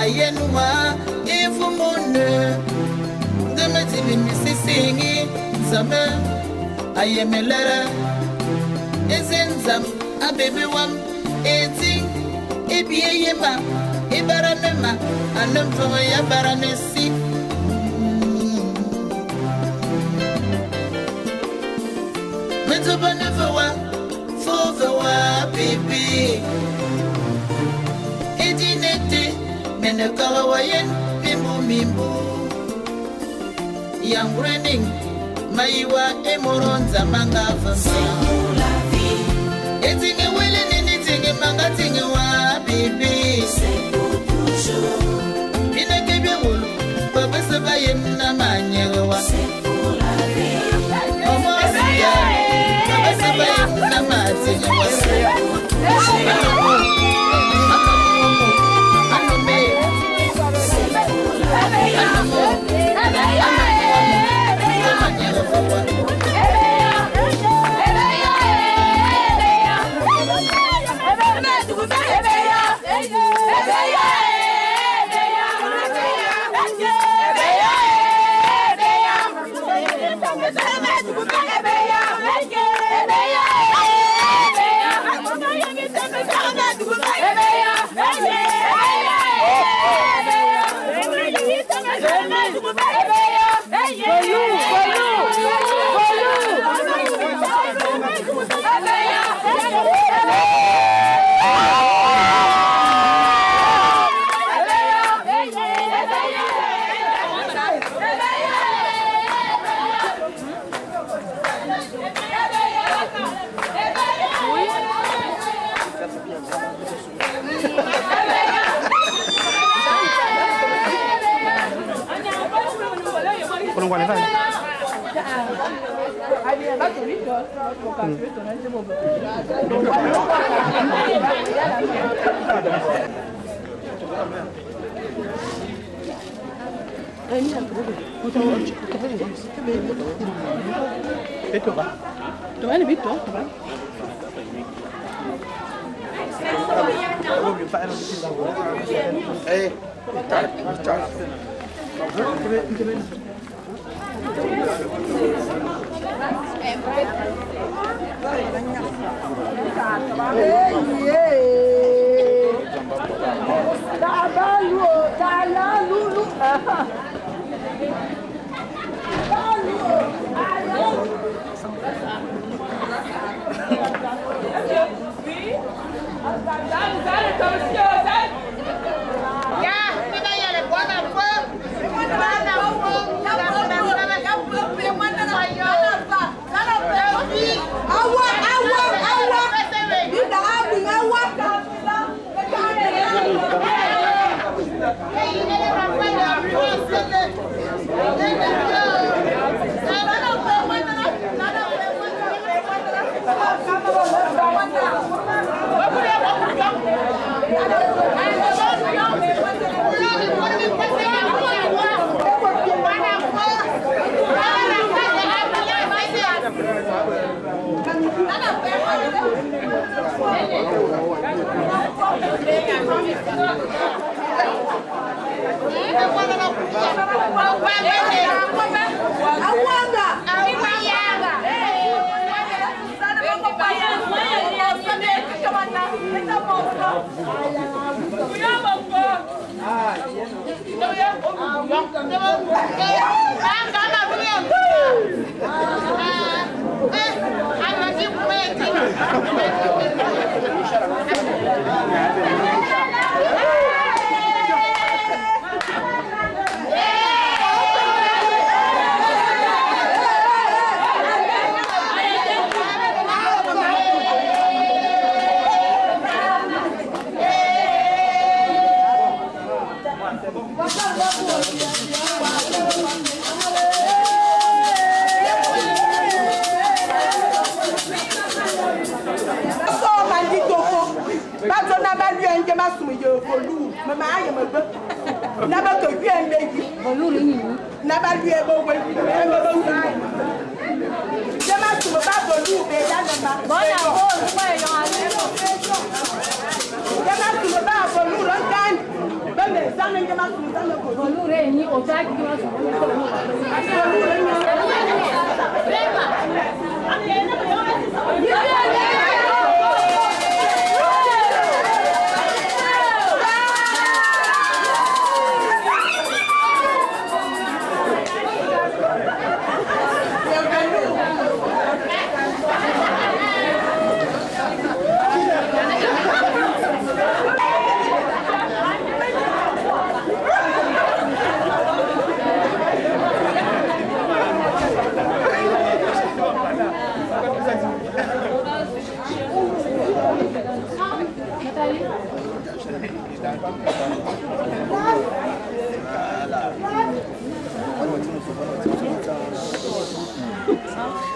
Ayenwa, Ifumone, the Matibi Mississippi, Summer, Ayemelera, isn't some a baby one, 18, Ibiema, Ibaranema, and them for a baronessy. Metabaneva, for the baby. 1880, Menakawayan, Mimbo, young running, Maiwa, Emoronza, Manga, eating a willing anything in Mangatinga, baby. In a cable, Professor Bayam Namanya, Professor Bayam Namanya.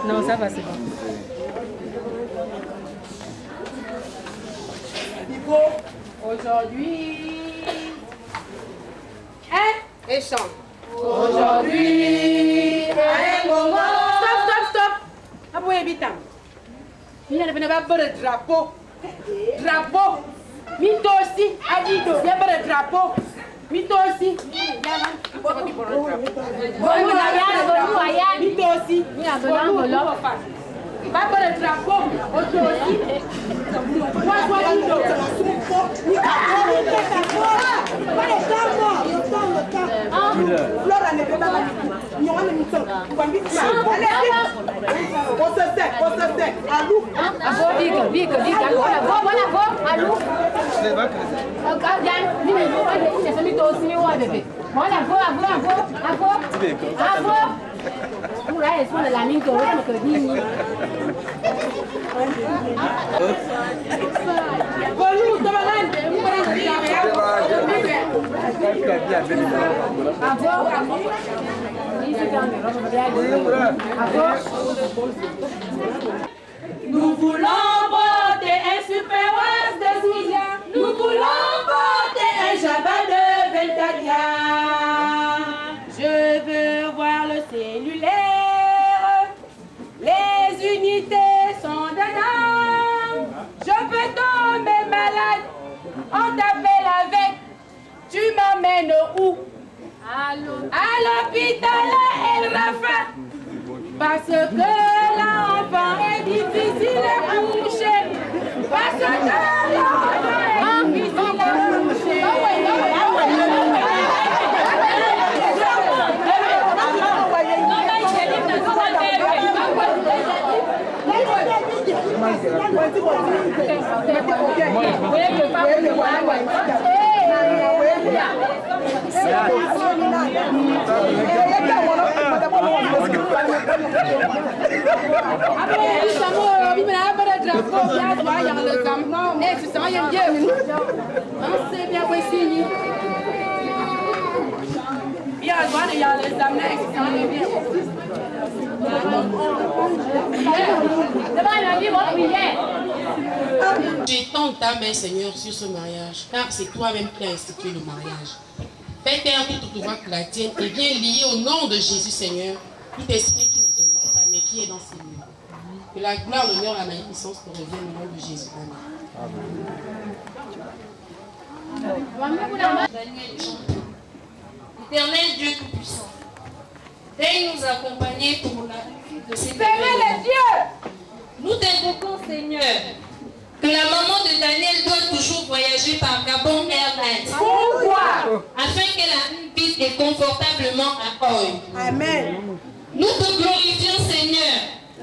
Non, ça va, c'est bon. Aujourd'hui, et chante. Aujourd'hui, un moment. Stop. Aboué bitam. Il y a un drapeau. Drapeau. Mito aussi. Adido. Il y a un drapeau. Mito aussi. Mito aussi. Va pour le drapeau, autre aussi. Mulai semua lelamin tu, sama kerja. Baru teman-teman, nous voulons voter un Super West de Zoulia. Nous voulons voter un Java de Veltalia. Je veux voir le cellulaire. Les unités sont dedans. Je peux tomber malade. On t'appelle avec. Tu m'emmènes où? À l'hôpital El Rafa. Parce que l'enfant est difficile à coucher. Parce que l'enfant est difficile à coucher. J'étends ta main, Seigneur, sur ce mariage, car c'est toi-même qui as institué le mariage. Fais taire toute voix que la tienne et viens lier au nom de Jésus, Seigneur, tout esprit qui ne t'honore pas, mais qui est dans ces lieux. Que la gloire, l'honneur, la magnificence te reviennent au nom de Jésus. Amen. Éternel Dieu Tout-Puissant, daigne nous accompagner pour la réussite de ces les dieux. Nous t'invoquons, Seigneur, que la maman de Daniel doit toujours voyager par Gabon Airlines. Pourquoi? Afin qu'elle arrive vite et confortablement à Oy. Amen. Nous te glorifions, Seigneur,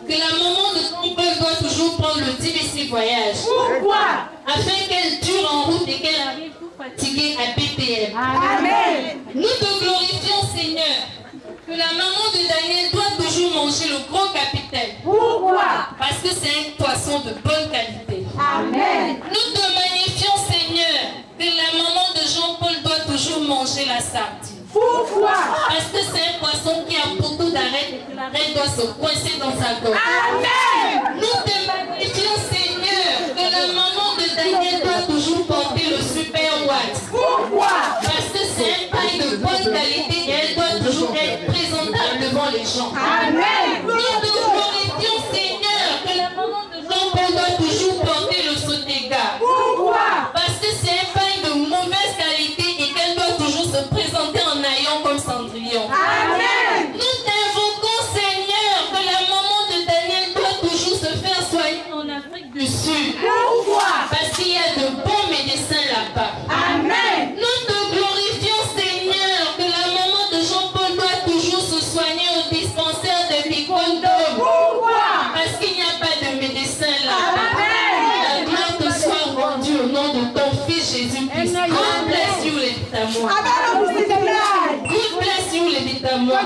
que la maman de Jean-Paul doit toujours prendre le difficile voyage. Pourquoi? Afin qu'elle dure en route et qu'elle arrive tout fatiguée à BPM. Amen. Nous te glorifions, Seigneur, que la maman de Daniel doit toujours manger le gros capitaine. Pourquoi? Parce que c'est un poisson de bonne qualité. Amen. Nous te magnifions, Seigneur, que la maman de Jean-Paul doit toujours manger la sardine. Pourquoi? Parce que c'est un poisson qui a beaucoup d'arêtes et que l'arête doit se coincer dans sa gorge. Amen. Nous te magnifions, Seigneur, que la maman de Daniel doit toujours porter le Super Watt. Pourquoi? Parce que c'est un paille de bonne qualité et elle doit toujours être présentable devant les gens. Amen. Nous te glorifions, Seigneur, que la maman de Jean-Paul doit toujours porter le Sotega. Pourquoi? Parce que c'est un paille de mauvaise qualité et qu'elle doit toujours se Good bless you, les vitamins.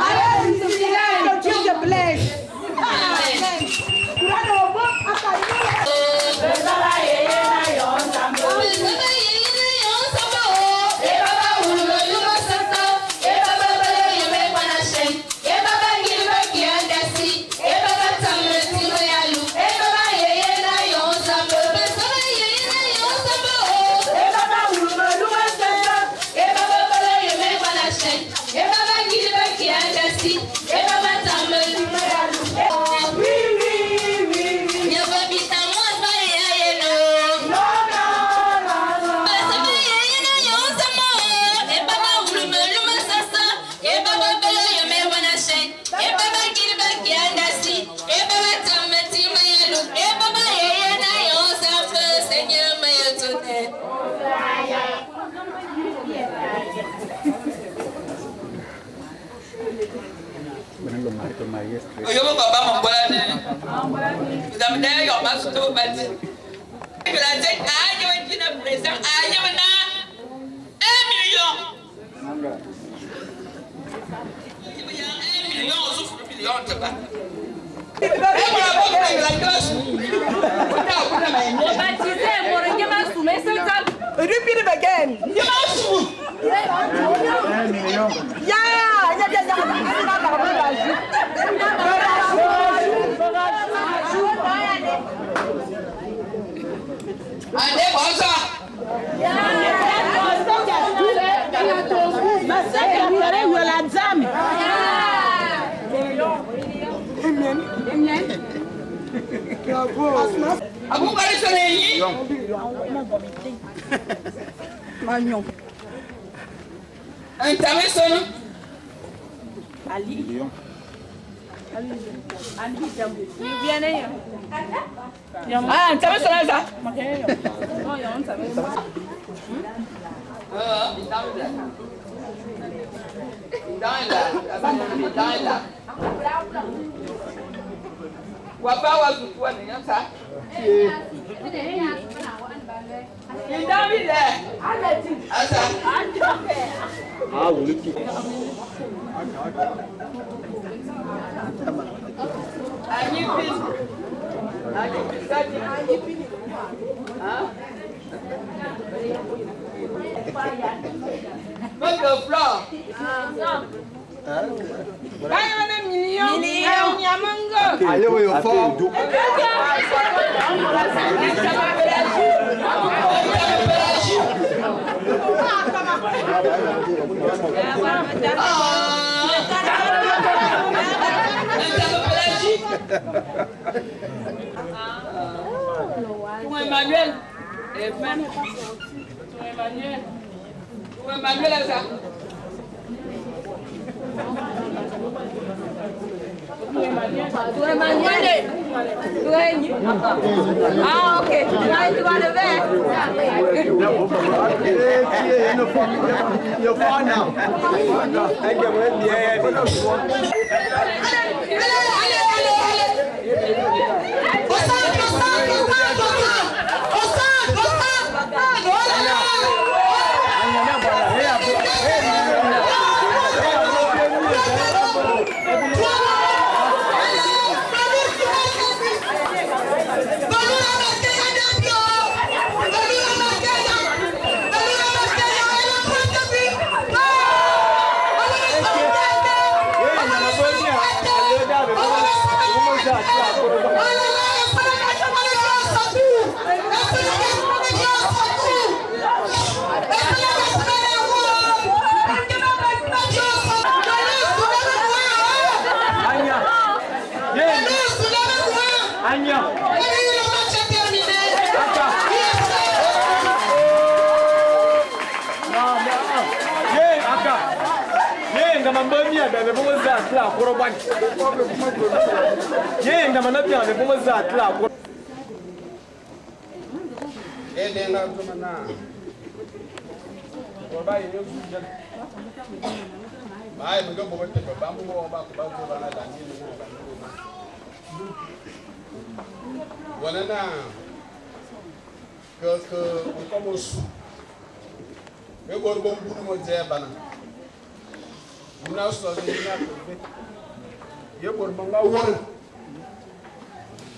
Yo me papa mon voilà vous avez d'ailleurs ma photo bâti je la dis ah je vais dire le président ah je vais na 1 million il y a 1 million on souffre de million tu vois et voilà bon la classe baptisé mon reggae m'a soumis ça repeat it again je m'en fous Allez, bon ça. Vous parlez sur les lits? Magnon. Un tamis sonne. Ali. Ali viene. Ah, un tamis sonne ça. Non, il y a un tamis. Dans là. Wapa wazufu ni yasa. Idami le. Asa. Ah, wuluki. Anyi pin. Anyi pisati. Hein? Votre fleur. Million. Allez, oui, au fond. Pour Emmanuel. Pour Emmanuel, ça. Ah, ok. Tu vas le verre. e gor bom bunu mo je bana una so ni na ko ye gor manga wor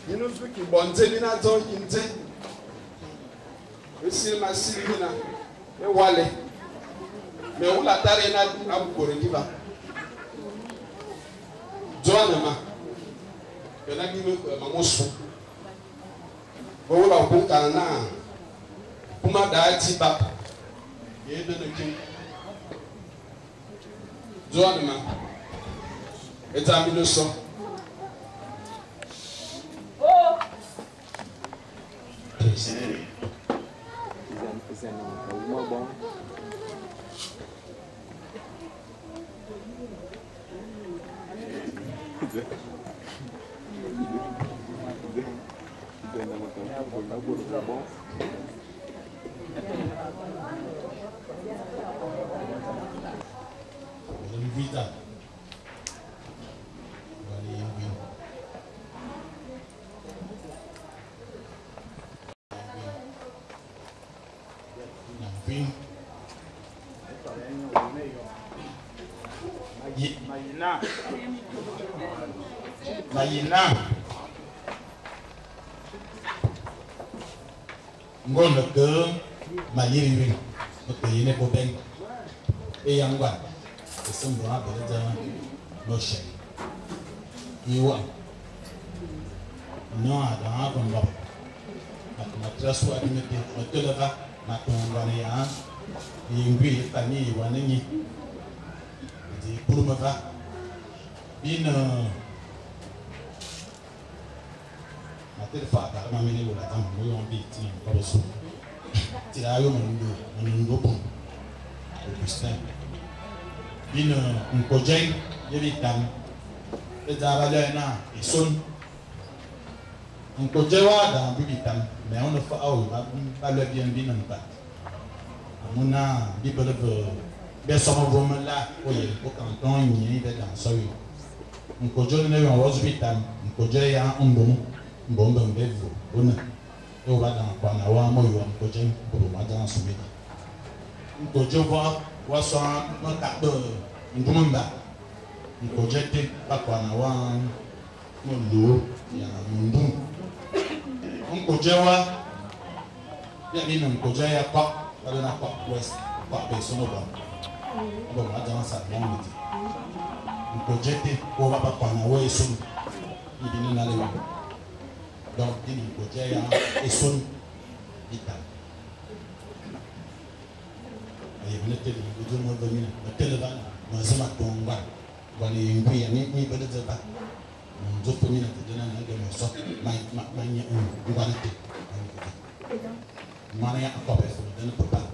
yinu su ki bonze ni na zo kinte e sil ma sil ni na e wale me wula tare na abu gore diba Joana ma yana gi me ma mosu bo wula ko kana kuma da ti ba ye de no kin Joana ma eta mi no so Oh Vita. Mayina ngon ke mayiri ke yene ko ben e yangwa sembo ha beleja no she yiwa no ada ha kon ba ma trasu adimete oteleva ma tongwa ne ya yingwi tani wanenyi di purumava bin fa ta ma mini wala ta mo yon bi ti ko so ti la yo mo ndo bon Augustin bin ko jeng ye bi tam e da ba le na e son ko jewa da bi tam mais on fa au ba le bien bin en pas amuna bi be le be so mo mo la o ye ko canton ni be dans so yo ko jone ne yo hospital ko je ya on Bomba mbevu ona yo bada kwa na wa moyo ko je ko ma dan so meji ko je wa so ma ka do ndumba ko je te ba kwa na wa mo lo ya mundu ko je wa ya ni ko je ya pa ba na pa west pa be so no ba ma dan sa mo meji ko je te ko ba kwa na wa so ni bi na le donc il faut dire et son vital et vous n'êtes pas vous devez venir le téléphone moi ça m'a tombé voilà il y a ni pas de débat nous autres venir te donner un de nos sortes ma ni un guanete moi rien encore parce que je ne peux pas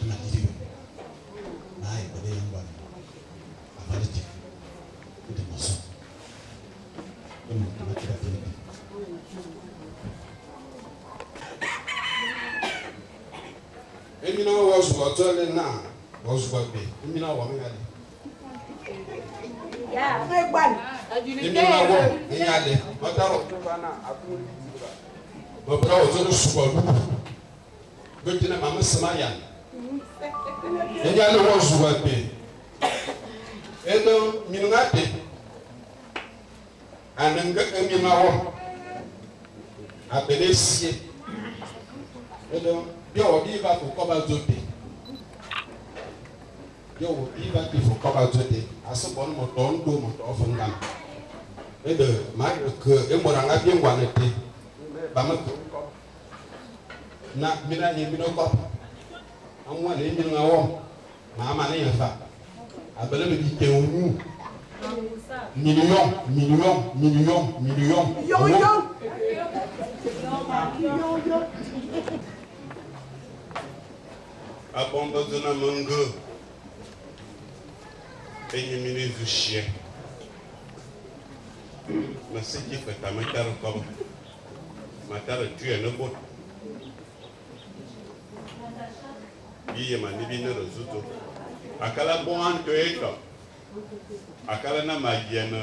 je m'a dit ai pas de guanete avant de dire de nos sortes comme tu vas te faire Emina was what na was what be. Emina wa me ale. yeah my one Emina wa me ale. Otaro ba na akuri tiba. Bo bra o zo suba lu. Be tina mama smaya. Enya no was what be. Eno minungate. Ananga emina wa. Abedesie. Eno yo di va pour comme azote yo di va pour comme azote asopon mo ton do mo to funga e de ma que e mo ranga bien wanete ba ma na mina ni mino ko anwa le mi ngawo ma ma ne yafa abele me bi ke onu million yo Abandonne mango. Et une minute de chien. Mais ce qui fait ta mère comme ma terre tue un bon. Il y a ma nibine résoudre. À quel bon tu es là? À quel na magienne?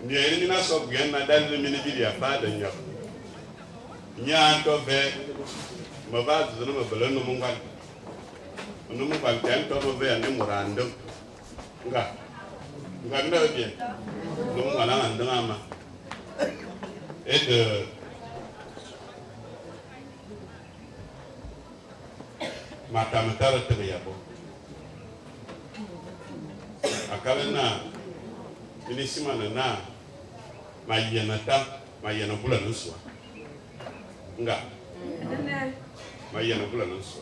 Ni a une so bien madame le minibili a pas de nya. Nya encore fait. Ma base de me belonne mon gars. nous nous battons comme vers un memorandum. Nga bien. Nous allons en drame. Et de ma caméra terrible. Akalena, initialement na ma yenata, ma yenabula nuswa. Nga. Ma yenabula nuswa.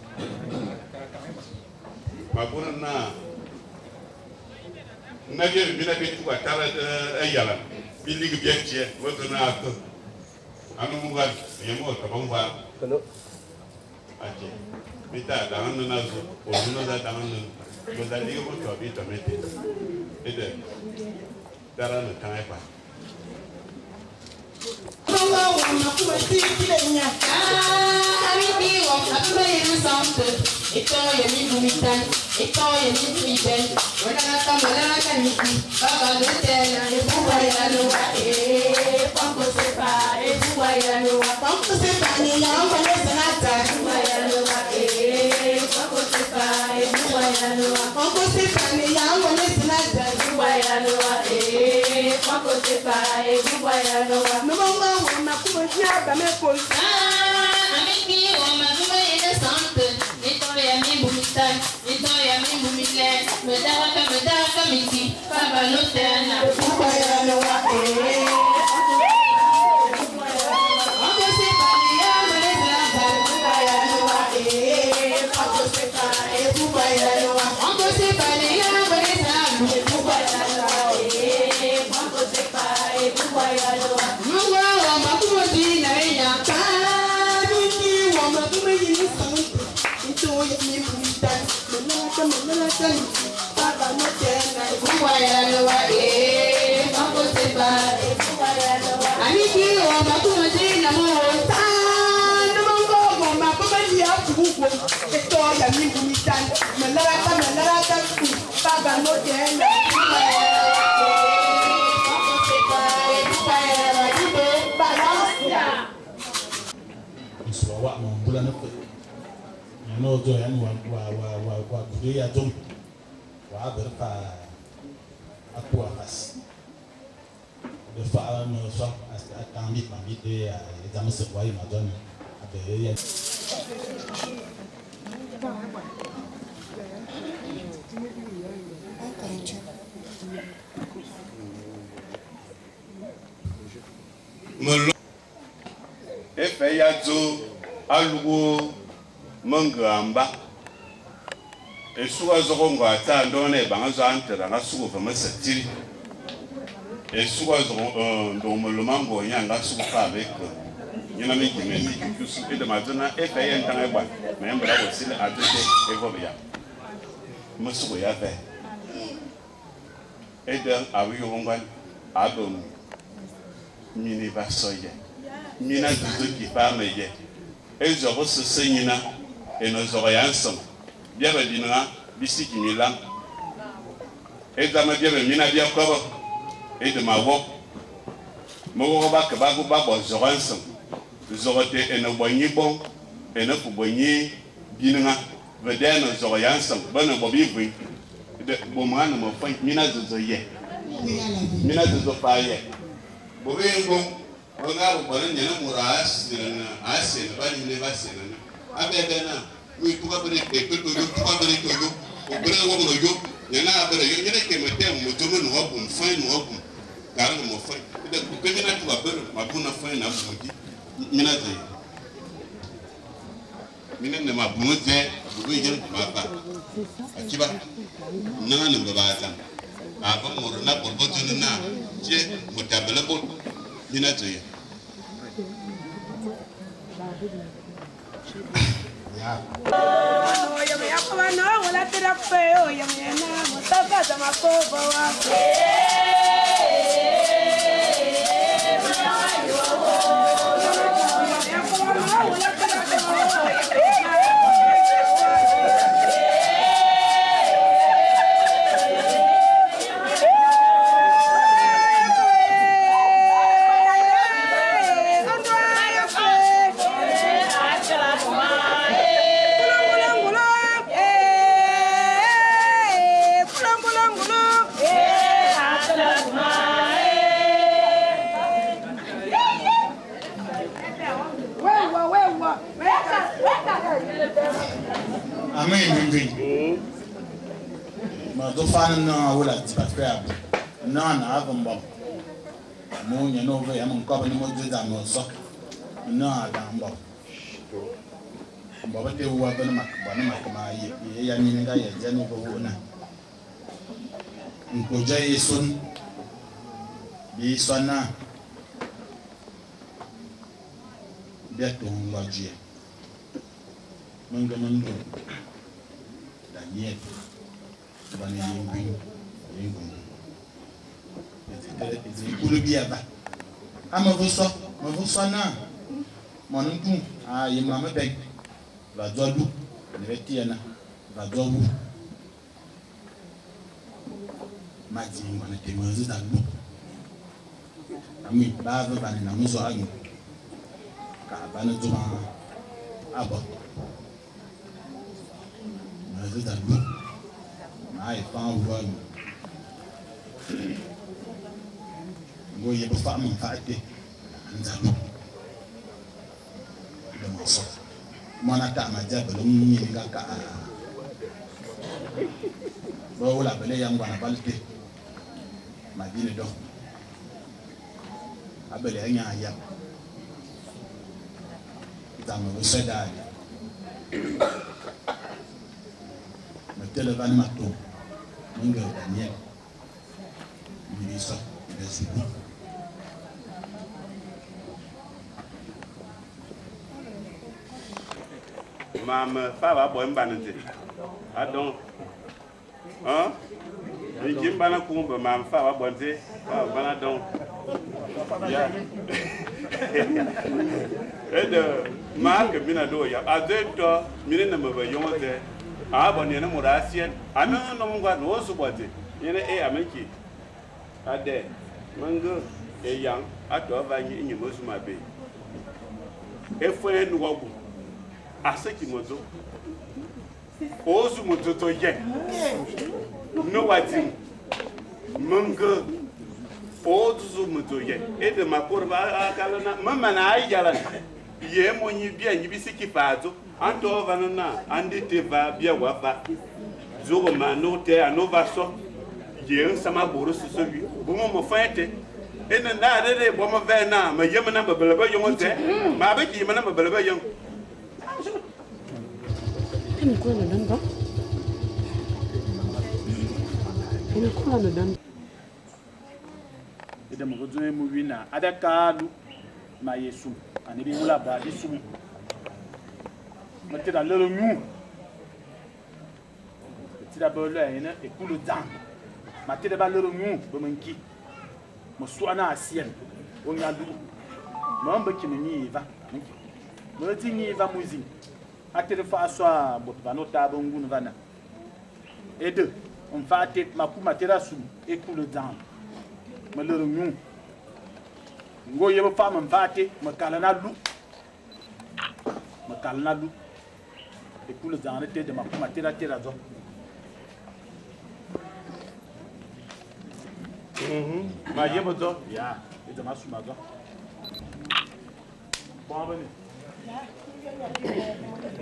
Ma buna na. Nagel bina bitu kwa tara ayala. Bilig bienche, woto na ato. Anu mugal, yemo tabamba. Kono. Aje. Bita dangan na zo, ojuno da dangan na. Boda ligo mo to bita mete. Ede. Dara na tanai pa. Mama wana kuweti kilenya. Amiti wa kapwe rusante. Ito yemi bumitan. Ito yemi bumitan. Wana kamala kaniki. Baba lutela. Ebuwa ya luwa. Pampo sepa. Ebuwa ya luwa. Pampo sepa ni ya wana sanata. Ebuwa ya luwa. Pampo sepa. Ebuwa ya luwa. Pampo sepa ni ya wana sanata. Ebuwa ya luwa. Pampo sepa. Ebuwa ya luwa. Mama wana kuweti abamekoy. Amiti wa mazume innocente. Ito yemi bumitan. Ito yemi bumitan. Medaka miti. Baba lutela. Ebuwa ya luwa. No do yan wa kude ya tum wa berpa aku amas de fa no so atandi ma bide ya examen se wa ma don abe ya Melo efe ya zo alugo mangamba esuga zogongo ata ndone banga zo antera nga sugo fa masatiri esuga zo ndo mulumango nyanga sugo fa avec nyina mi kimendi kusu ede mazona efe ya ntanga gba membra wosile adute evobia musugo ya fe ede awiyo ngwan adom mini basoye mina dudu ki pa meye ezo bo senyina enozo yansom biaba dinga bisiki milan ezama biaba mina bia kobo edema wo mogo ba ka ba go ba bo zoransom zorote eno bonyi bon eno fu bonyi dinga vedeno zo yansom bana bo bibu de bo mana mo fa mina zozo ye mina zozo pa ye bo bengo Onga bwana nyana muras na ase na bani ne base na abebe na wi tuka bere ke to yo tuka bere to yo o bere wo no yo nyana bere yo nyana ke mete mo jomo no hobu fine no hobu gar no mo fine de ko ke nyana tuka bere ma buna fine na buji nyana ze mina ne ma bunu ze bu yi jere ma ba akiba nana ne ba ta ba mo na borbo to na je mo tabela bo Mina to you. ya Amen, amen. Ma do fan na wala ti patria. Na na avon bom. Mo nya no ve am ko ba ni mo juda mo so. Na da bom. Bom ba te wa ba na mak ba na mak ma ye ya ni nga ye je no bo na. Nko je yesun. Bi sona. Bientôt on va dire. Mangamando. Daniel. Bani yimbi. Yimbi. C'est pour le bien. Ah, ma vous ça, na. Mon oncle, ah, il m'a mis. Va doudou. Le vétiana. Va doudou. Ma dit, on était mangé dans l'eau. Ami, bave, bani na muso agni. Kabana tuma abo maze da lu mai fa wo ngo ye fa mun fa ite nzalu da mo so mana ta ma jabalo ni ga ka bo wala bele yang wana balte madine do abele anya ya dans le Sédal. Mettez le van matou. Mungo Daniel. Ministre, merci beaucoup. Mam, fa va boire banante. Adon. Hein? Ni bana kumba mam fa va boire. Fa bana don. Ya. Mark Minado, Adeto, Minna Yonte, Abon and Morasian, I don't know what was about it. In a Amaki. Ade, Mango, a young, at Ovani in your Musma Bay. A friend Wabu, Asaki Mozo, Ozumoto Yen. No, I think Mango. Ozumoto Yen, Ede Makurba, Mamma, I yalan. Ye mo nyi bia nyi bi siki pazo anto vanana andi te va bia wafa zogo mano te anova so ye sama boro so bi bo mo faete ena na de bo mo ve na ma yem na babeleba yongo te ma ba ki mana babeleba yong Ni ko na dan ba Ni ko na dan Ida mo go zo mu wina adakalu ma yesu ani bi wula ba di sumu mate da lelo nu ti da bolo ene e kulu dan mate da ba lelo nu bo manki mo su ana asien o nya du mo mba ki ni va mo ti ni va muzi atere fa so a bo ba no ta bo ngunu vana e de on fa te ma ku mate da su e kulu dan mo lelo nu ngo yeba fama mvate makala na lu e pour les arrêter de ma matera terazo ma yeba zo ya e de masu mazo bon venez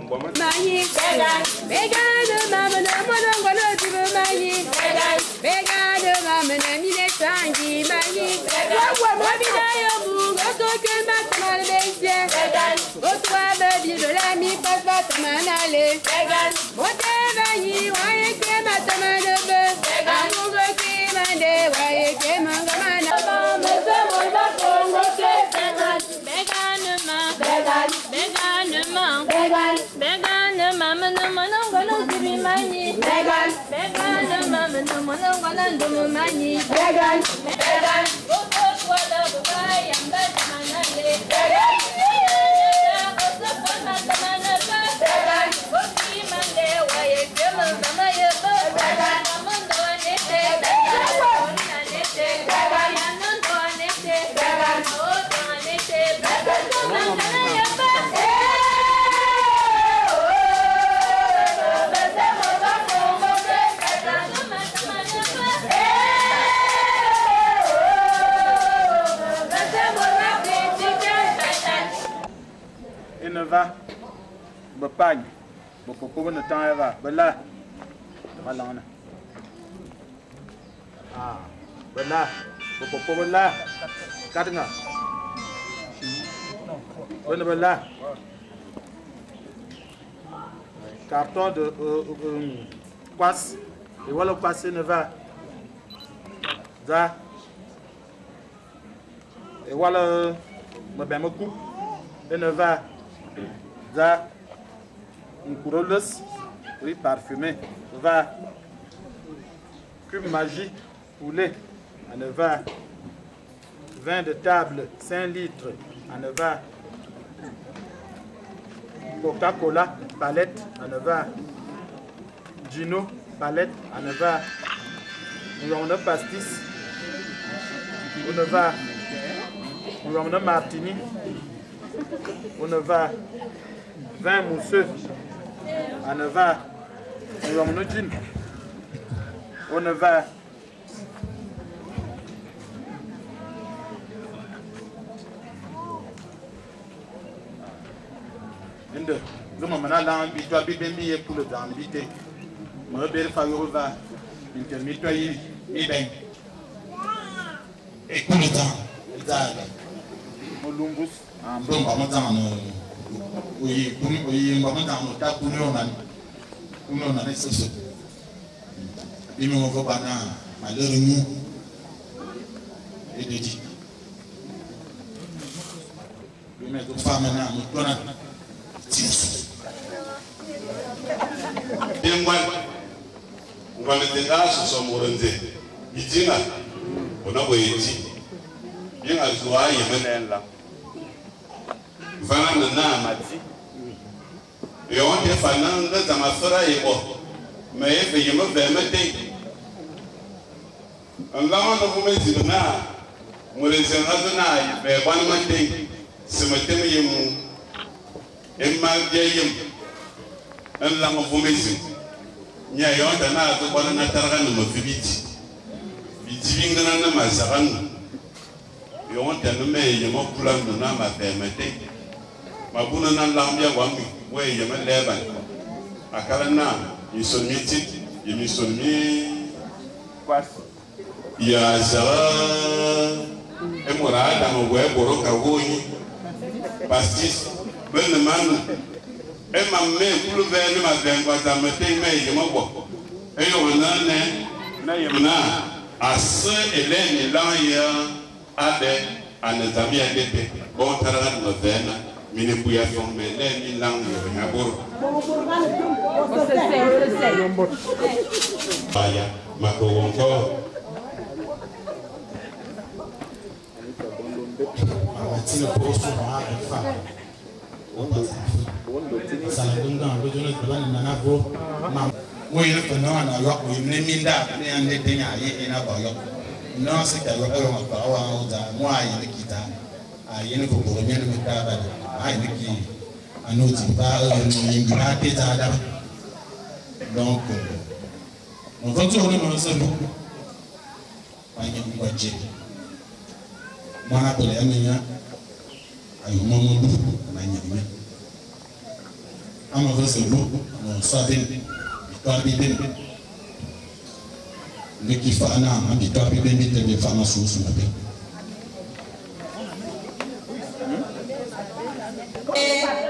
Mani, vegan, mama, no, no, to mani, vegan, mama, mine sangi, mani, what did I go to kill my man, go to baby, let me pass that manale, whatever you want, you came at the man of it, I'm going to day, why you came on the man of Vegan, mama, no, I'm gonna give me money. Vegan, mama, no, I'm gonna do my money. Vegan, go to whatever I am, that's my name. Vegan, go to my man, go see my day, why you give me the money. Vegan, I'm on the one, va, me pagne. Bopopo ne temps eva. Bela. Malana. Ah. Bela. Bopopo bela. Katanga. Bela. Carton de quas. Et voilà passer ne va. Da. Et voilà me coupe. Et ne va. Da. Un coureuse. Oui, parfumé. Va. Cube magie. Poulet. On ne va. Vin de table. 5 litres. On ne va. Coca-Cola. Palette. On ne va. Gino. Palette. On ne va. Nous avons un pastis. On ne va. Nous avons un martini. On ne va. Vin mousseux. On ne va. Nous avons un gin. On ne va. Je m'en vais là, je dois bien pour le temps. Je vais faire le va. Je vais faire le bien. Et pour le temps, Molumbus. bon, on va dans oui, on va dans le tas pour nous, on a les sociaux. Et nous, on va pas dans malheureusement et de dire. Mais les femmes maintenant, nous donnons. Bien moi, on va mettre des gars sur son moronzé. Il dit là, on a voyé ici. Bien à joie, il y a là. Voilà maintenant, Mati. Et on est fanant dans ma frère et moi. Mais il me fait mettre. Un gars, on va mettre là. Moi, les gens là, mais bon, c'est ma thème. Et ma vieille. Un lama fomesi. Nya yonda na to bana na targa no mafibiti. Bitibinga na mazaran. Yonda no me yemo kulando na mafemete. Mabuna na lambia wami we yema leban. Akala na yisomiti, yemisomi Quas. ya zara emorada no we boroka woni. Pastis ben manu. Et ma mère, pour le verre, ma mère, ça me fait mais je m'en vois. Et on a à ce Hélène, là, il y a des amis à l'été. Bon, t'as le verre, mais ne pouvez pas faire Hélène, là, il y a beau. Vaya, ma encore. Saladunga, le jeune de Nanabo, oui, le prenant à York, oui, mais Minda, mais un des derniers et n'a pas York. Non, c'est qu'à York, moi, il est quitté. Il y a une couple de bien de Mitaba, qui a noté pas une grande donc, on va tourner mon seul bout. Moi, je appelle Amina, à un moment où on va se voir, on savait, victoire bébé. Le qui fait un an, victoire bébé, il est fan sous son appel.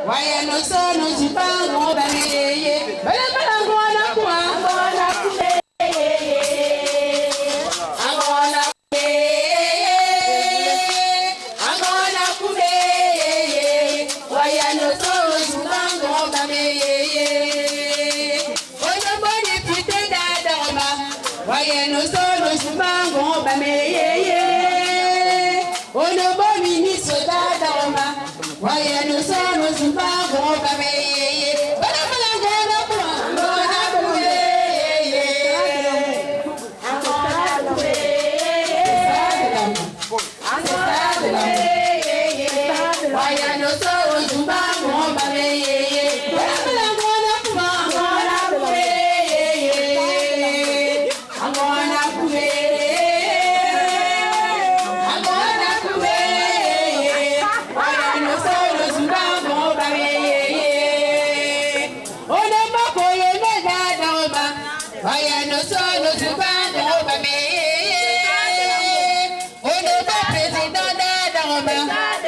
Waya no so no jipango baleye, bala ngwana kwa ngwana kule.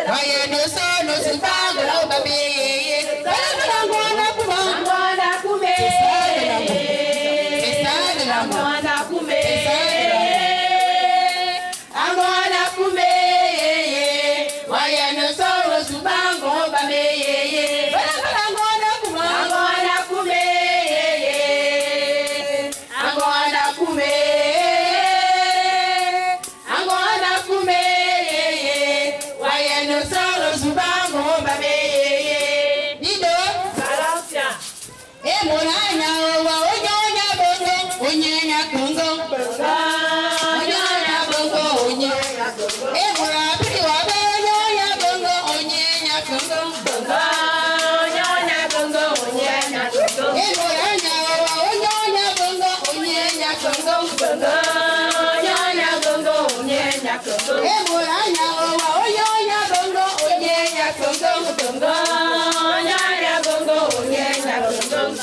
Oye no sono subango la baby. Angwana kume. Angwana kume. Angwana kume. Oye no sono subango baby. Angwana kume. Angwana kume. Angwana kume. Angwana kume. Oye no sono subango baby. Dido. Valencia. Emolanya wa onyonya bongo. Onyenya kongo. Onyenya bongo. Onyenya kongo. Emolapiri wa onyonya bongo. Onyenya kongo. Onyenya bongo. Onyenya kongo. Emolanya wa onyonya bongo. Onyenya kongo. Onyenya bongo. Onyenya kongo. Emolanya wa onyonya bongo. Onyenya kongo. Onyenya bongo. Onyenya kongo.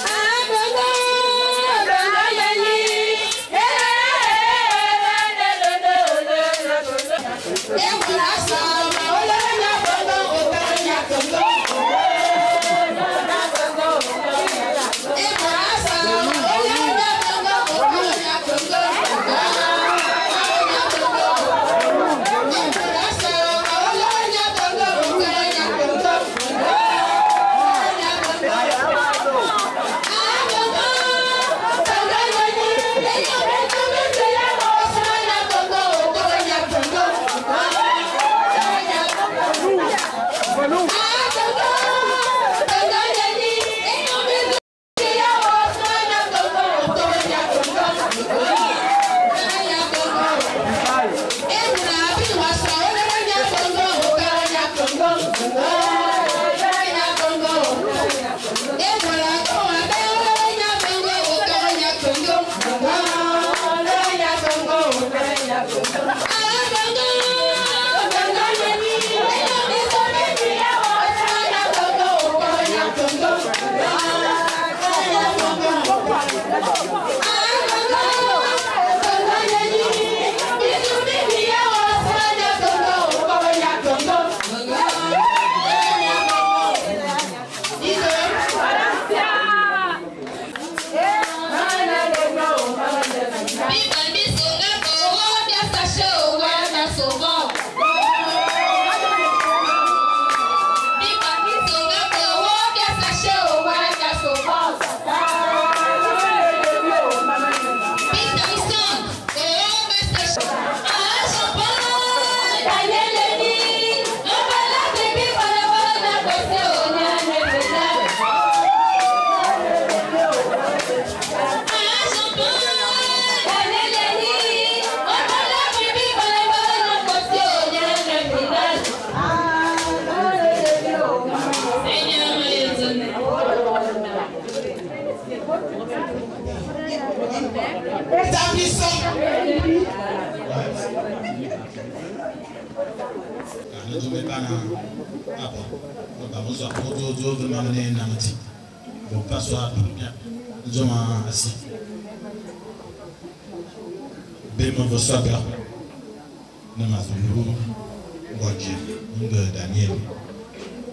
Daniel.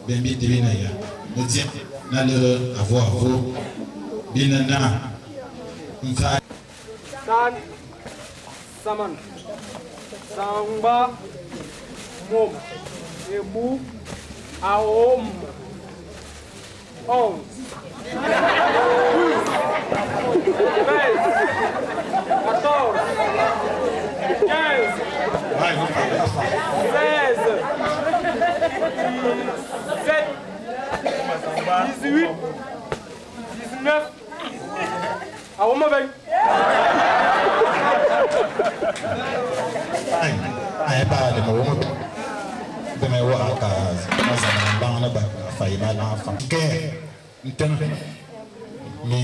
Bembi Devinaya. Nous disons, n'allez avoir vos binana. San Saman Samba Mom Ebu Aom 11 14 15 16 18 19 Aoma Ben. Ai ba de mo mo de me wa ka ma za na ba na ba fa ina na fa ke nten ni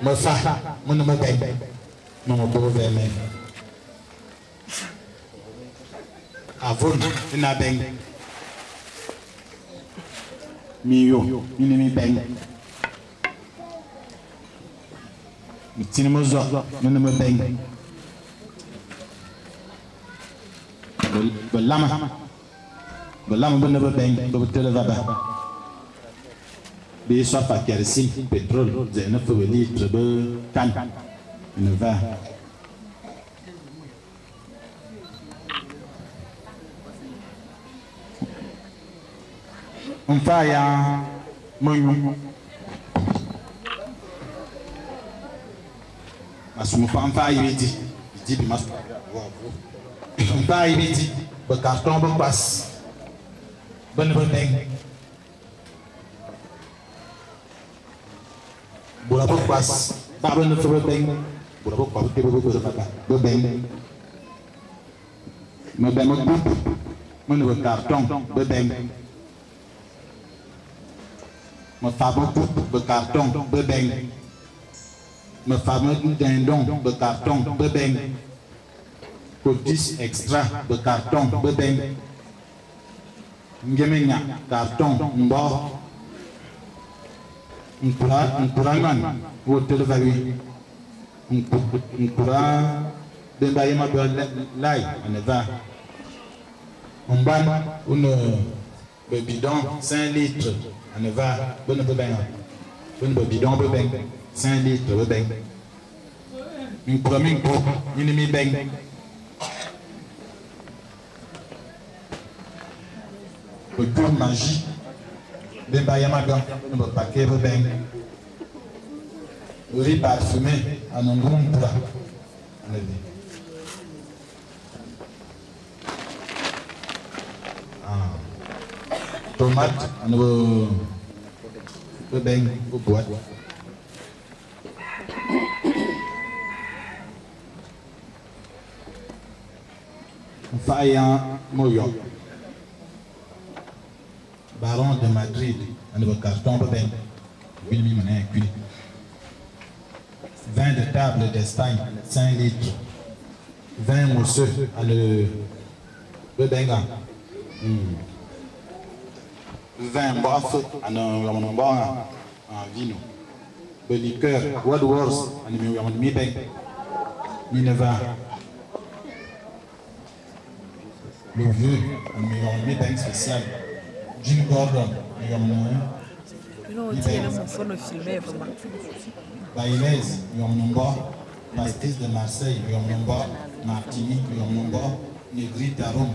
mo fa mo na mo ba mo mo bo ve me avon ina ben mi yo ni mi ben Tini mo zo, no me bang. lama ben ne beng be tele va ba be soit pas kerosène pétrole de 9 litres be can ne va on fa ya moyu asumu fa fa yiti di bi mas on fa yiti be carton be passe ben be beng bola be passe ba ben fe be beng bola be passe te be beng me be mo ne be carton be beng me fa be carton be beng me fa me dindon be carton be beng Cotis extra be carton be beng ngemenya carton mbo nkura man wo televawi nkura demba yema be lai aneva umban une be bidon 5 litres aneva bonne be beng bonne be bidon be beng 5 litres be beng nkura min ko ni mi beng le tour magie des bayamagan le paquet de beng le riz parfumé en un grand plat tomate en le beng au bois faillant moyon Baron de Madrid, un carton de vin, 20 de table d'Espagne, 5 litres, 20 mousseux à le benga, 20 bof à un vino, de liqueur, Woodworth à mi-beng, Minerva, le vieux à mi-beng spécial. Jim Gordon, Bailez, Pastis de Marseille, Martinique, Negrite à Rome,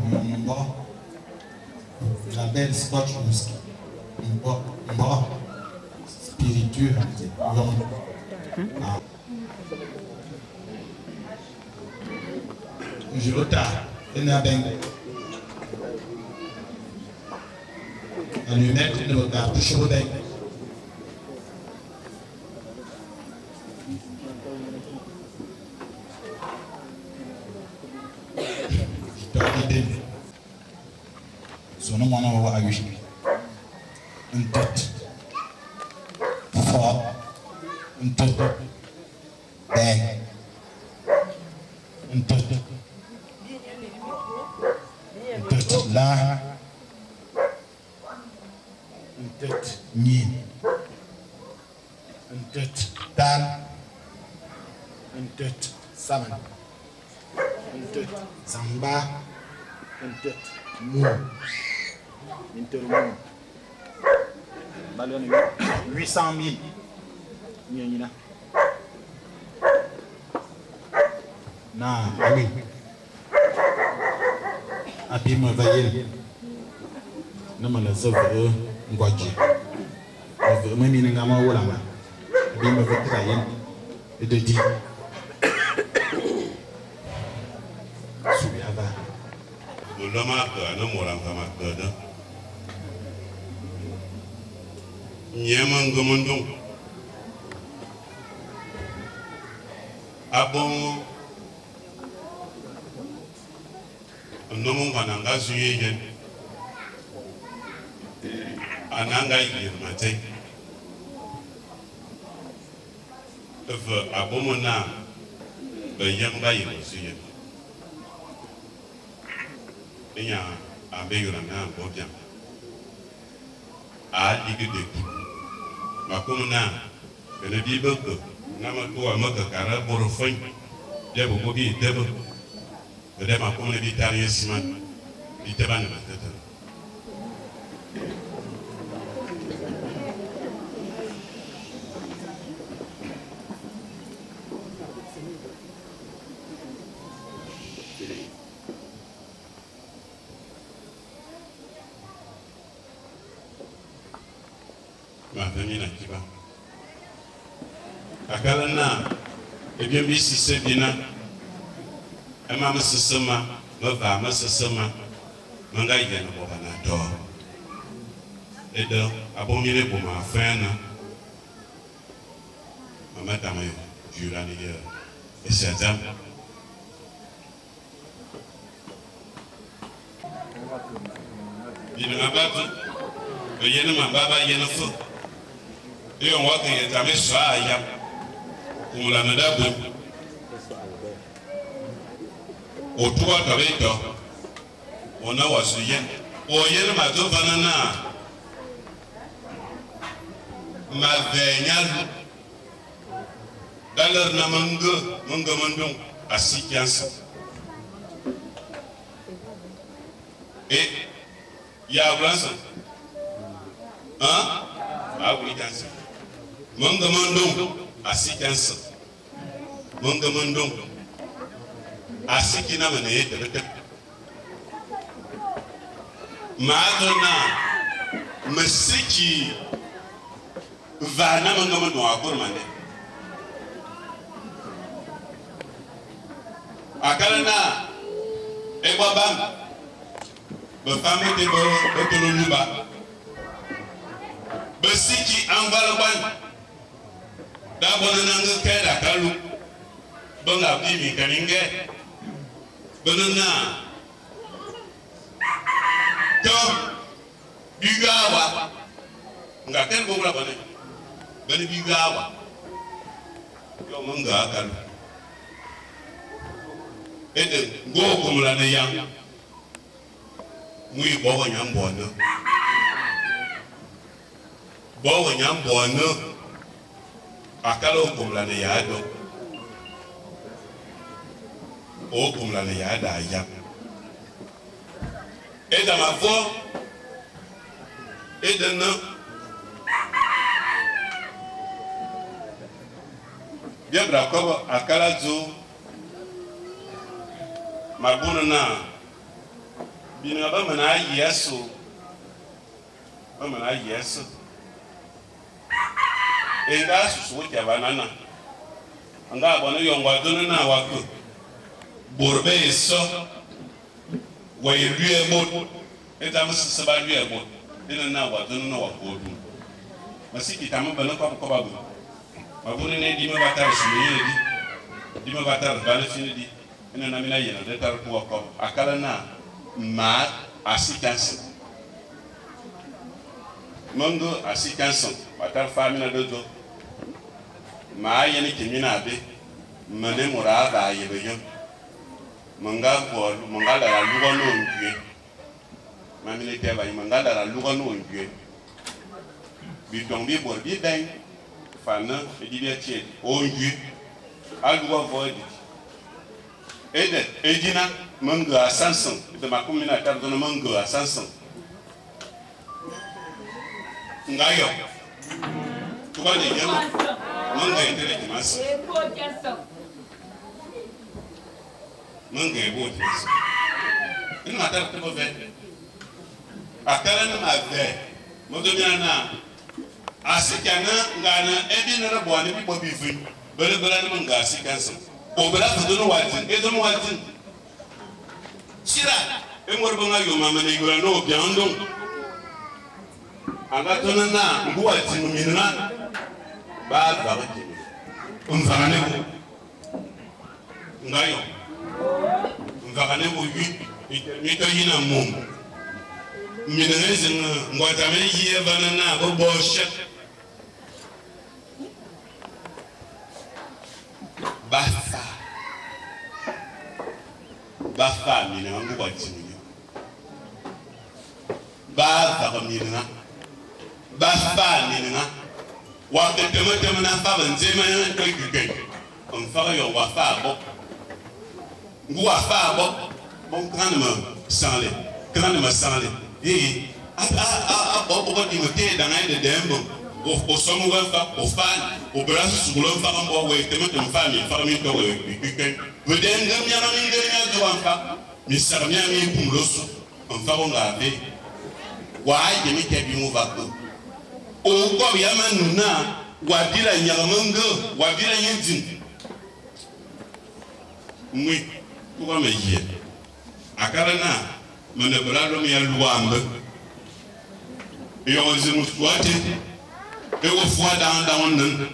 la belle Scotch whisky, spiritueux, Girota, Enabeng. À lui mettre une cartouche au bec. Son nom en a eu une tête fort, une tête belle, une tête là. Une tête nine, une tête dan, une tête saman, une tête zamba, une tête mou, une tête mou. 800 000. Na, oui. Abi me veiller. Ne me laisse pas. Ngwaji me mi nga ma wala ma bi me fa trayen et de di subiava loma ka na moran kama kada nyema ngomondong abon nomo bananga suye gen ananga yirmate abomona bayamba yirsuye enya abeyura na bobia a digide makomona bele biboko nama to amaka kara borofon debo bobi debo de makomona bi tariye siman était pas de ma tête. Ma famille n'a pas. À Kalana, et bien, si c'est bien, et ma sema, me va, ma sema, manga y a un bobanator. Et donc, abominé pour ma fin, ma madame, durant les heures, et c'est ça. Il n'a pas de yen, ma baba, yen feu. Et on voit qu'il y a jamais ça à Yam. On l'a mis d'abord. Autour de l'état, on a aussi yen. Au yen, ma deux banana. Ma véniale. Dans leur namangue, mangamandon, à 6-15. Et il y a un blanc. Hein? Ah oui, 15. Mangamandon à 6-15. Mangamandon à 6-15. Madonna, monsieur qui va na mangamandon à Gourmandé. À Kalana, et Babam, le fameux débat de Tolonuba. Besiki Angbalban Dabonanga Kera Kalu Bonga Bibi Kaninge Bonana Tom Bigawa Ngaken Bogla Bane Bani Bigawa Yomanga Kalu Eden Go Kumulane Yang Mui Bogo Nyambono Bogo Nyambono Akalo Kumulane Yado O Kumulane Yada Yam Eda Mavo Eden Bien Brakobo Akala Zo Mabuna na Binaba Mana Yesu Mana Yesu Enga susuti abanana anga abona yongwa dona na wako borbe so wa yue mo eta musu ba yue mo ina na wa dona na wako du masiki tamu bana ko ko babu mabuna ne di me batar sumiye di me batar bana fini di ina na mina yena de tar ko ko akala na ma asikansi Mondo asikansi batar famina dodo ma yene kimina be mane muraba yebeyo manga bol manga la lugo no ndue mamile te ba manga la lugo no ndue bi tombi bol bi ben fana e di biatie o ndue alugo void ede edina manga sanson de makumina tardo no manga sanson ngayo tuba de yema manga intele kimas manga ebo timas ina tar to be akala na ave modomia na asikana ngana edina na bwani bi bo bivu bele bele na manga asikanso o bela fudo no watin edo no watin sira e morbo ngayo mama ne gura no biandon anga tona na nguwa tinuminana ba ba kini umvakane ko ngayo umvakane ko mito yina mum minenezi ngwata me yiye banana bo boshe bafa mine wangu kwa tinuyo ba ba minena bafa minena wa tetemete na fa nzema kekeke on fa yo wa fa bo ngu wa fa bo bon kan me sanle Quand on m'a salé, et pourquoi tu me tais dans un de démons, au sommet, au fan, au bras sur l'homme, par un bois, et te mettre une femme, une famille, vous donnez un enfant, mais ça revient à mi pour l'os, en faisant laver. Why, you make a move up? Oh, God, Yamanuna, Wadila Yamamungo, Wadila Yintin. Oui, pourquoi me dire? À Carana, me ne brado mi alouambe. Et on se mouchoite, et au foie dans le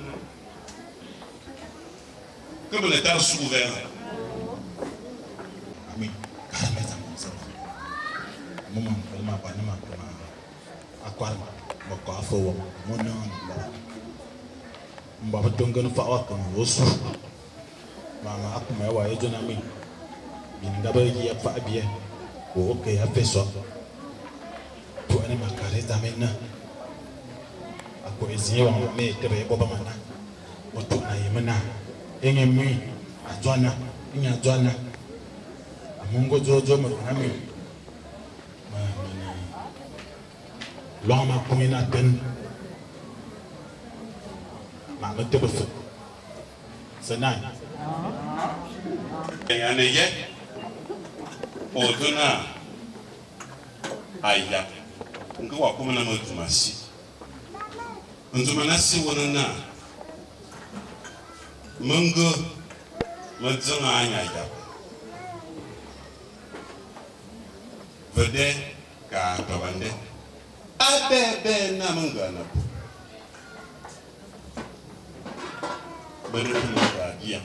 comme le tas souverain. Ami, carrément, ça me semble. Maman, pas de ma aqua, mon coiffeur, mon nom, mon batongan fawa comme osso. Maman, à quoi moi, et ami. Il n'a pas dit à pas bien. Ok, à fait ça. Pour aller ma caresse d'amène. À quoi essayer, on va mettre les bobamana. On tourne à Yemena. Engemi, à Joana, il y a Joana. À Mongo Jojo, mon ami. L'homme a commis la peine. Ma mère te refait. C'est naïf. Il y a un yet. Odona aya nga wakoma na madumasi ndumanasi wonana mango madzanga anya ya vede ka tabande abebe na mangana bere kuma dia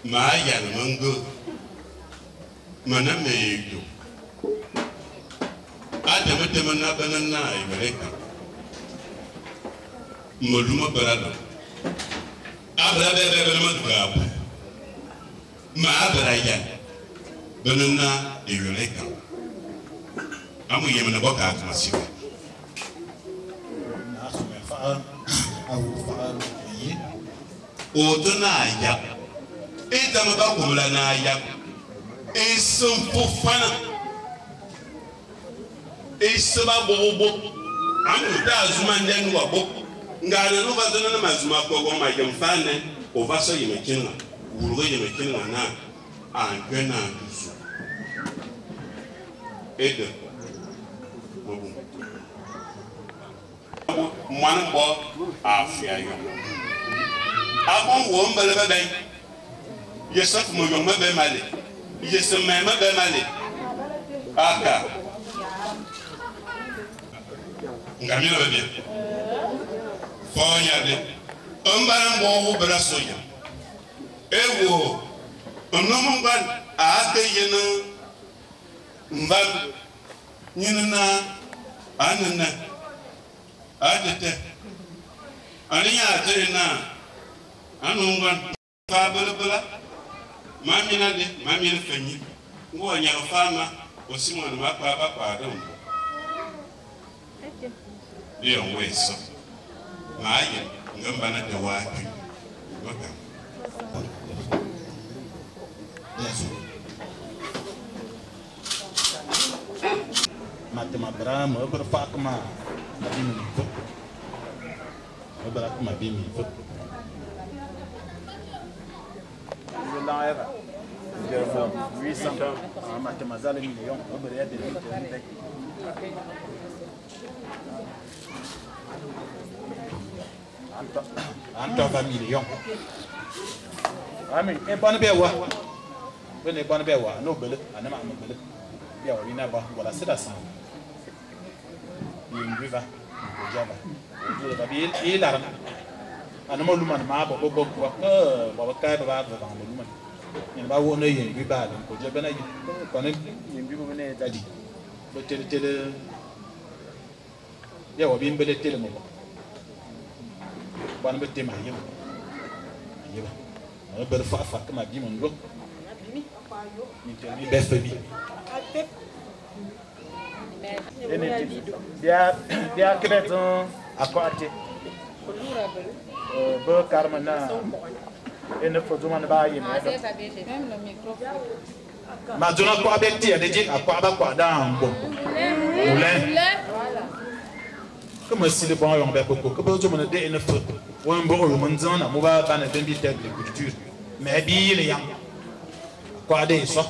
Maya mango mana meyo ada mete mana banana imereka moluma barado abra bebe madugabo ma abra ya banana imereka amu yemena boka atmasi nasu me fa au fa yi odona ya et dans ma comme la naïa et son profane et ce va bobo amuta azumande no wabo ngana no bazana na mazuma ko go ma yamfane o vaso yemekina urugo yemekina na angena dusu et de bobo mwana bo afia yo abon wo mbele bebe Yesaf mo yong be malé yesem me be malé aka ngamina be bien fonya de ombaran bo bra soya ewo onomo ban aka yena mbal nyina anana adete aniya atena anungan fabula mamina de mamina fanyi ngo nya fama osimwana mapa pa don ndio weso maye ngamba na dawaki ngoka Yesu matema brama berfak ma bimi fo berak ma bimi fo Jerome 800 matemazel million oberia de Anto 20 millions. Amen. E bonne bewa. Bene bonne bewa no bele anama no bele. Ya wi na ba wala sida san. Ni river ko jaba. O ba bi e la anama luman ma bo bo ko ba ka ba ba ba luman. Ni ba wo no yin bi ba ko jaba na yi. Ko ne yin bi mo ne tadi. Bo tele ya wa bi mbele tele mo. Bon be tema yeba yeba on be fa kama bi mon lo ni teli be fa bi dia kreton akwate be karmana ene fo zuma ba yene même le micro Ma zona quoi bêti, elle dit à quoi dans bon. Moulin. Comme si le bon on va beaucoup. Que besoin de dire une faute. Ou un bon romanzon, on va pas ne pas tête de culture. Mais bien les gens. Quoi des ça?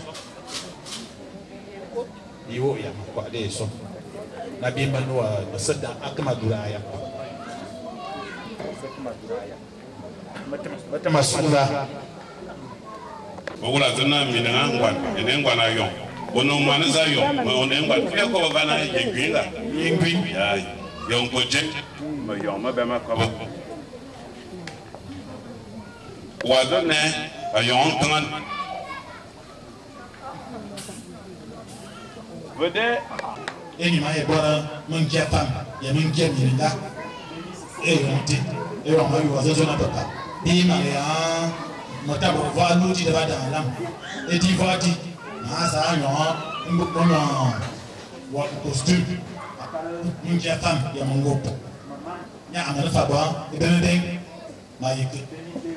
Yo ya quoi des ça? Na bien manoa, na sada akamaduraya. Mata masuda. Ogula tana mina ngwan, ene ngwan ayo. Ono mwana za yo, ono ngwan kile ko bana yengwinga. Yengwi ya yo project ma yo ma ba ma ko ba. Wazo ne ayo ontan. Vede eni ma e bora mun jepam, ya mun jemiringa. Yonti, yo ma yo wazo na papa. Bi ma ya motabo va l'outil de dans l'âme et dit voiti ça non wa costume une femme ya mongo ya amana faba et ben ben ma yike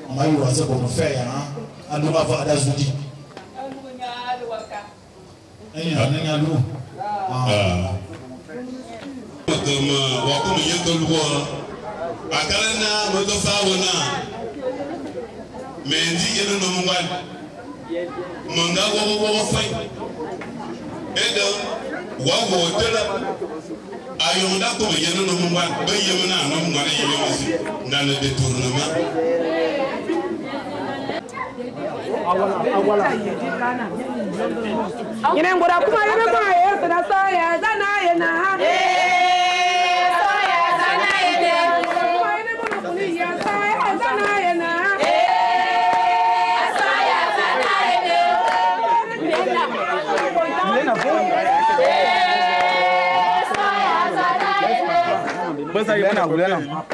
on m'a eu wazo pour faire ya alu va voir d'azudi alu nya lu comme wa comme yeto lu akalana moto fawona Mendi yenu no mungwan manga wo fai edo wa wo tela ayonda ko yenu no mungwan ba yemu na no mungwan yemu musi ndana de tournament awala yene ngora kuma yene ko ayo tana saya zana yena ha saya zana yene kuma yene ko kuli ya saya zana yena Basa yana gulana.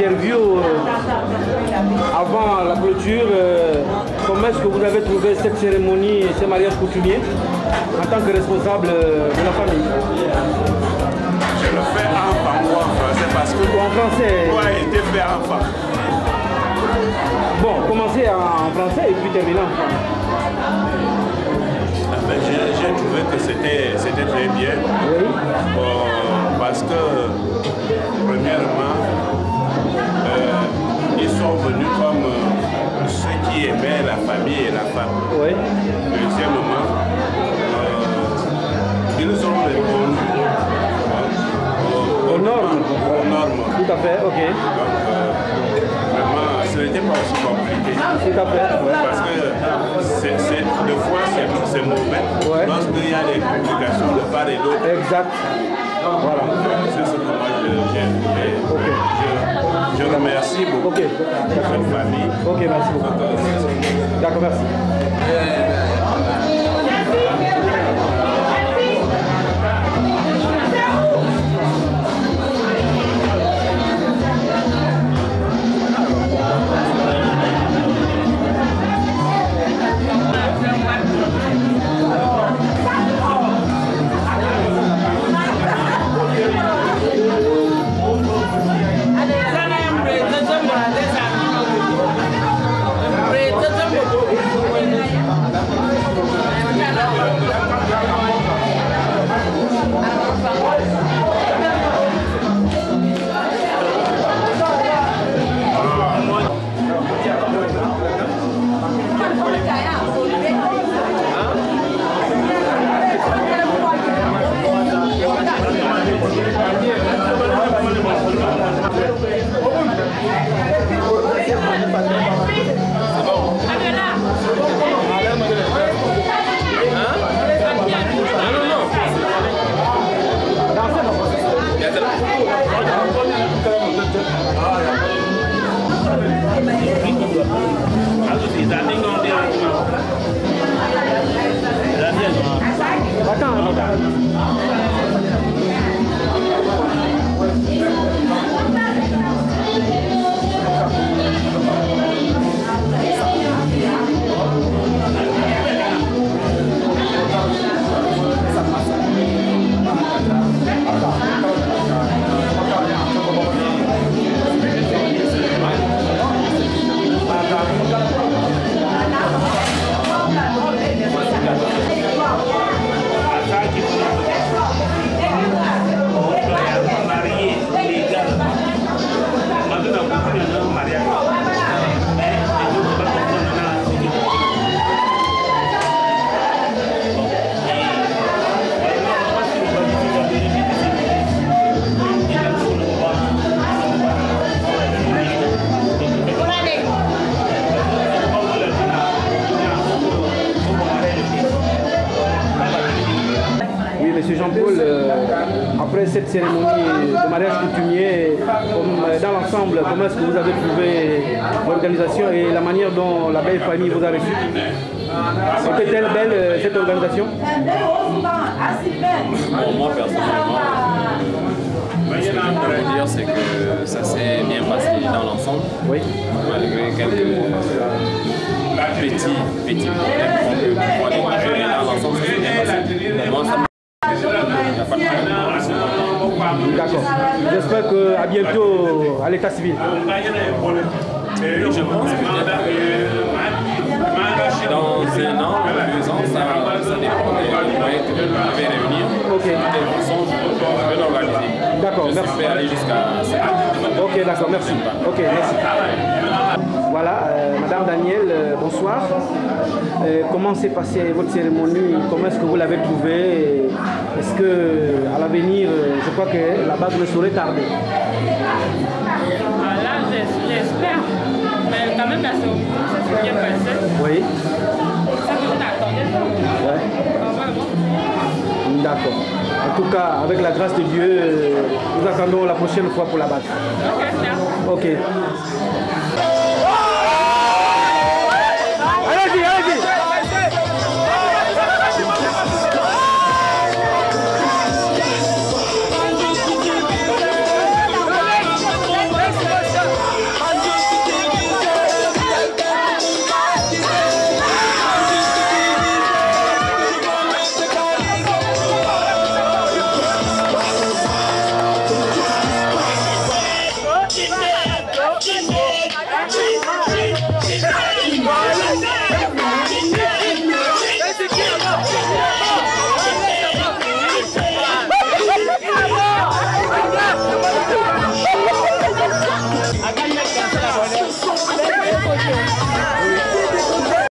interview avant la clôture. Comment est-ce que vous avez trouvé cette cérémonie, ce mariage coutumier en tant que responsable de la famille? Je le fais en français parce que... En français? Moi, il était fait enfant. Bon, commencez en français et puis terminez en français. J'ai trouvé que c'était très bien. Oui. Parce que, premièrement, ils sont venus comme ceux qui aimaient la famille et la femme. Oui. Deuxièmement, ils ont répondu aux normes. Tout à fait, ok. Donc, vraiment, ce n'était pas aussi compliqué. Tout à fait. Ouais. Parce que des fois, c'est mauvais lorsqu'il y a des complications de part et d'autre. Exact. Voilà. C'est ce que moi j'ai fait. Okay. Je remercie beaucoup cette famille. Ok, merci beaucoup. D'accord, merci. Après cette cérémonie de mariage coutumier, dans l'ensemble, comment est-ce que vous avez trouvé l'organisation et la manière dont la belle famille vous a reçu? Était-elle belle cette organisation? Bon, moi personnellement, ce que je pourrais dire, c'est que ça s'est bien passé dans l'ensemble, malgré quelques petits problèmes qu'on peut gérer dans l'ensemble, ça s'est bien passé. Moi, ça D'accord. J'espère qu'à bientôt à l'état civil. Je pense que dans 1 an, 2 ans, ça dépend des moyens que vous pouvez réunir. Ok. De toute façon, je vais l'organiser. D'accord, merci. Je vais aller jusqu'à ça. Ok, d'accord, merci. Ok, merci. Voilà, Madame Danielle, bonsoir. Comment s'est passée votre cérémonie? Comment est-ce que vous l'avez trouvée? Est-ce qu'à l'avenir, je crois que la bague ne saurait tarder? Là, j'espère. Mais quand même, la cérémonie, ça s'est bien passé. Oui. Ça que je t'attendais. Ouais. D'accord. En tout cas, avec la grâce de Dieu, nous attendons la prochaine fois pour la bague. Ok, ça. Ok.